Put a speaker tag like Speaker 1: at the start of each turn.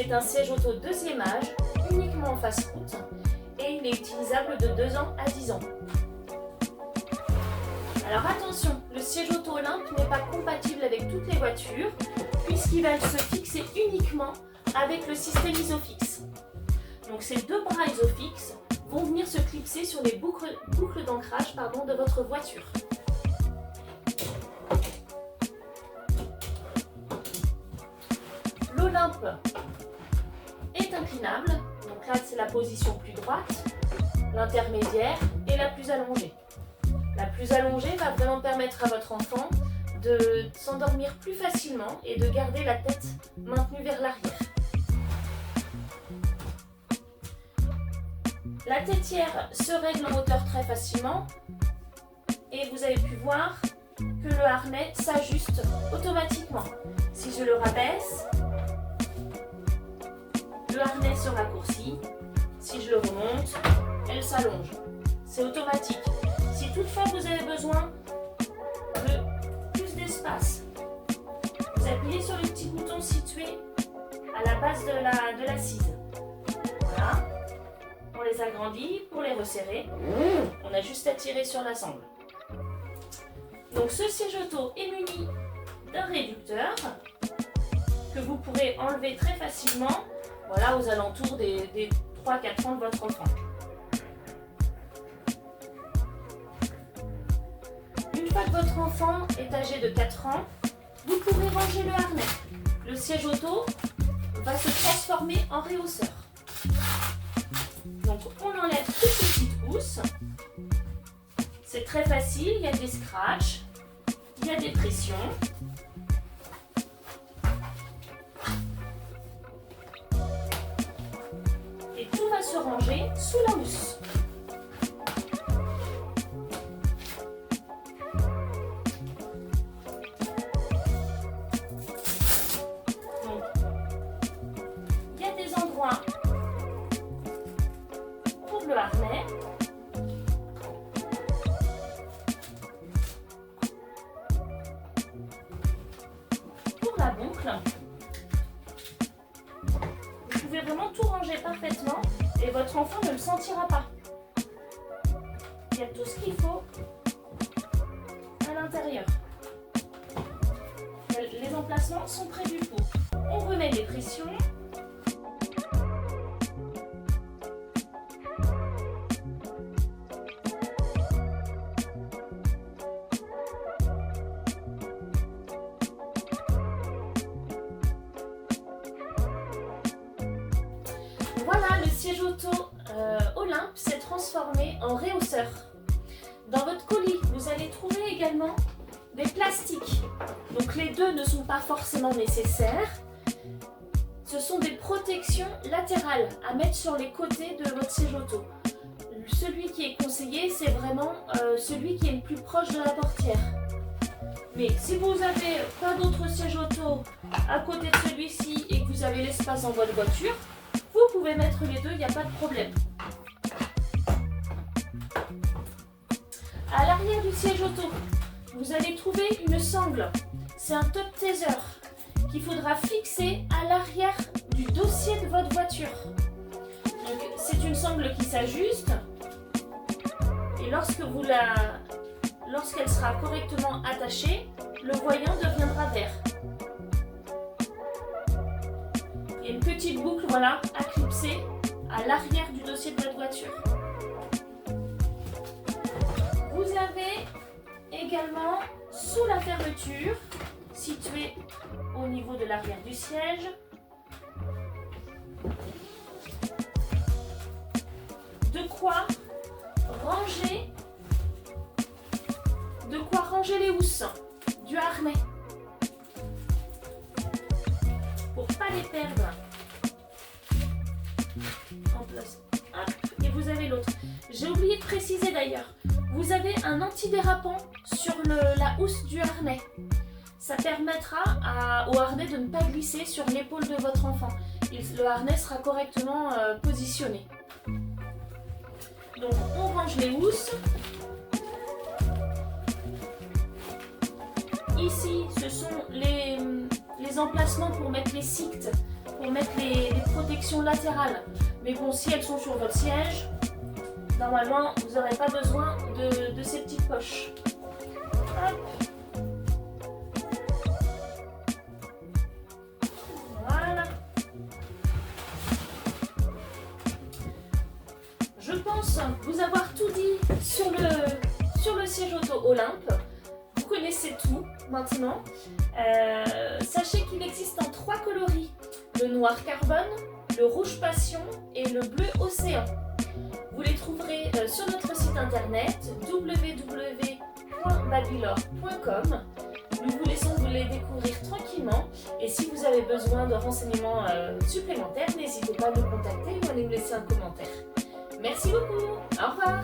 Speaker 1: C'est un siège auto deuxième âge, uniquement en face route, et il est utilisable de 2 ans à 10 ans. Alors attention, le siège auto Olympe n'est pas compatible avec toutes les voitures, puisqu'il va se fixer uniquement avec le système Isofix. Donc ces 2 bras Isofix vont venir se clipser sur les boucles d'ancrage de votre voiture. L'Olympe est inclinable, donc là c'est la position plus droite, l'intermédiaire et la plus allongée. La plus allongée va vraiment permettre à votre enfant de s'endormir plus facilement et de garder la tête maintenue vers l'arrière. La tétière se règle en hauteur très facilement et vous avez pu voir que le harnais s'ajuste automatiquement. Si je le rabaisse, le harnais se raccourcit. Si je le remonte, elle s'allonge. C'est automatique. Si toutefois vous avez besoin de plus d'espace, vous appuyez sur le petit bouton situé à la base de l'assise. Voilà. On les agrandit pour les resserrer. On a juste à tirer sur la sangle. Donc ce siège auto est muni d'un réducteur que vous pourrez enlever très facilement, voilà, aux alentours des 3-4 ans de votre enfant. Une fois que votre enfant est âgé de 4 ans, vous pourrez ranger le harnais. Le siège auto va se transformer en réhausseur. Donc on enlève toutes les petites housses. C'est très facile, il y a des scratchs, il y a des pressions. Et tout va se ranger sous la housse. Donc, il y a des endroits pour le harnais. Pour la boucle. Vous pouvez vraiment tout ranger parfaitement et votre enfant ne le sentira pas. Il y a tout ce qu'il faut à l'intérieur. Les emplacements sont prévus pour. On remet les pressions. Voilà, le siège auto Olympe s'est transformé en réhausseur. Dans votre colis, vous allez trouver également des plastiques. Donc les deux ne sont pas forcément nécessaires. Ce sont des protections latérales à mettre sur les côtés de votre siège auto. Celui qui est conseillé, c'est vraiment celui qui est le plus proche de la portière. Mais si vous n'avez pas d'autre siège auto à côté de celui-ci et que vous avez l'espace dans votre voiture, vous pouvez mettre les deux, il n'y a pas de problème. À l'arrière du siège auto, vous allez trouver une sangle. C'est un top taser qu'il faudra fixer à l'arrière du dossier de votre voiture. C'est une sangle qui s'ajuste et lorsqu'elle sera correctement attachée, le voyant deviendra vert. Et une petite boucle, voilà, à clipser à l'arrière du dossier de votre voiture. Vous avez également sous la fermeture, située au niveau de l'arrière du siège, de quoi ranger les housses du harnais pour pas les perdre. En place. Hop, et vous avez l'autre. J'ai oublié de préciser d'ailleurs, vous avez un antidérapant sur la housse du harnais. Ça permettra au harnais de ne pas glisser sur l'épaule de votre enfant. Le harnais sera correctement positionné. Donc on range les housses. Ici, ce sont les emplacements pour mettre les sictes, pour pour mettre les protections latérales. Mais bon, si elles sont sur votre siège, normalement, vous n'aurez pas besoin de ces petites poches. Hop. Voilà. Je pense vous avoir tout dit sur le siège auto Olympe. Vous connaissez tout maintenant. Sachez qu'il existe en 3 coloris. Le noir carbone, le rouge passion et le bleu océan. Vous les trouverez sur notre site internet www.babylor.com. Nous vous laissons vous les découvrir tranquillement. Et si vous avez besoin de renseignements supplémentaires, n'hésitez pas à nous contacter ou à nous laisser un commentaire. Merci beaucoup. Au revoir.